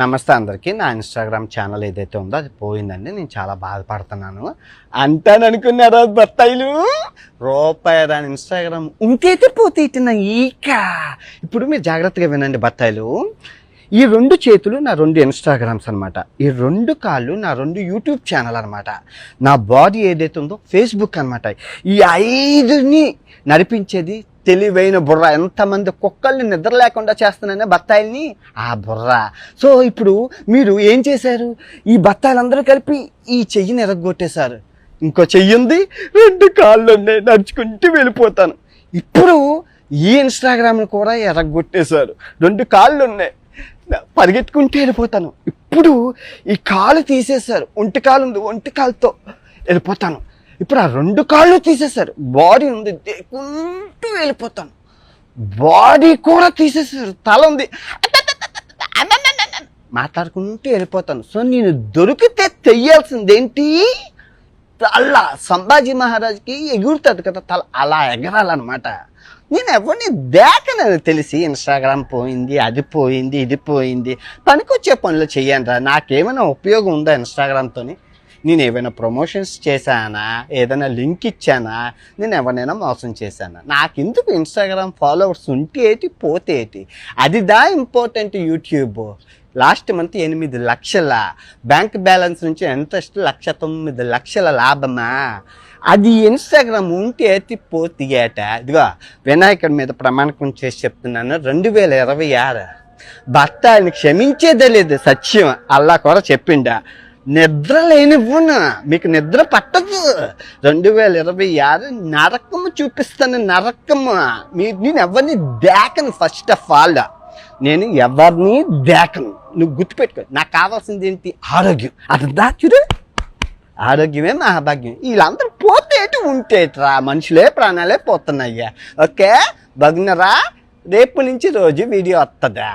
నమస్తే అందరికీ. నా ఇన్స్టాగ్రామ్ ఛానల్ ఏదైతే ఉందో అది పోయిందండి. నేను చాలా బాధపడుతున్నాను. అంటాననుకున్నారా బత్తాయిలు? రూపాయి రాని ఇన్స్టాగ్రామ్ ఉంటైతే పోతే ఇట్టిన ఈక. ఇప్పుడు మీరు జాగ్రత్తగా వినండి బత్తాయిలు. ఈ 2 చేతులు నా 2 ఇన్స్టాగ్రామ్స్ అనమాట. ఈ 2 కాళ్ళు నా 2 యూట్యూబ్ ఛానల్ అనమాట. నా బాడీ ఏదైతే ఉందో ఫేస్బుక్ అనమాట. ఈ 5ని నడిపించేది తెలివైన బుర్ర. ఎంతమంది కుక్కల్ని నిద్ర లేకుండా చేస్తున్నానే బత్తాయిల్ని, ఆ బుర్ర. సో ఇప్పుడు మీరు ఏం చేశారు? ఈ బత్తాయిలందరూ కలిపి ఈ చెయ్యిని ఎరగొట్టేశారు. ఇంకో చెయ్యి ఉంది, 2 కాళ్ళు ఉన్నాయి, నడుచుకుంటూ వెళ్ళిపోతాను. ఇప్పుడు ఈ ఇన్స్టాగ్రామ్ని కూడా ఎరగొట్టేశారు. 2 కాళ్ళు ఉన్నాయి, పరిగెట్టుకుంటూ వెళ్ళిపోతాను. ఇప్పుడు ఈ కాలు తీసేశారు, ఒంటి కాలు ఉంది, ఒంటి కాలుతో వెళ్ళిపోతాను. ఇప్పుడు ఆ 2 కాళ్ళు తీసేశారు, బాడీ ఉంది, దేకుంటూ వెళ్ళిపోతాను. బాడీ కూడా తీసేశారు, తల ఉంది, మాట్లాడుకుంటూ వెళ్ళిపోతాను. సో నేను దొరికితే తెయ్యాల్సిందేంటి? తల. సంభాజీ మహారాజ్కి ఎగురుతుంది కదా తల, అలా ఎగరాలన్నమాట. నేను ఎవరిని దేకనని తెలిసి ఇన్స్టాగ్రామ్ పోయింది, అది పోయింది, ఇది పోయింది. పనికొచ్చే పనులు చెయ్యండి. నాకేమైనా ఉపయోగం ఉందా ఇన్స్టాగ్రామ్తో? నేను ఏమైనా ప్రమోషన్స్ చేశానా? ఏదైనా లింక్ ఇచ్చానా? నేను ఎవరినైనా మోసం చేశానా? నాకెందుకు ఇన్స్టాగ్రామ్ ఫాలోవర్స్ ఉంటే ఏంటి, పోతే ఏంటి? అదిదా ఇంపార్టెంట్. యూట్యూబ్ లాస్ట్ మంత్ 8 లక్షల బ్యాంక్ బ్యాలెన్స్ నుంచి ఎంత 1,09,00,000 లాభమా? అది ఇన్స్టాగ్రామ్ ఉంటే ఎత్తి పోతే ఏట. ఇదిగో వినాయకుడి మీద ప్రమాణకం చేసి చెప్తున్నాను, 2026 భర్తని క్షమించేదే లేదు. సత్యం అల్లా కూడా చెప్పిండా. నిద్ర లేనివ్వను, మీకు నిద్ర పట్టదు. 2026 నరకము చూపిస్తాను, నరకము. నేను ఎవరిని దేకను. ఫస్ట్ ఆఫ్ ఆల్ నేను ఎవరిని దేకను. నువ్వు గుర్తుపెట్టుకో. నాకు కావాల్సింది ఏంటి? ఆరోగ్యం. అదంతా చూడు, ఆరోగ్యమే మహాభాగ్యం. వీళ్ళందరూ పోతేటి ఉంటేట్రా, మనుషులే ప్రాణాలే పోతున్నాయ్యా. ఓకే బగ్నరా, రేపు నుంచి రోజు వీడియో వస్తుందా?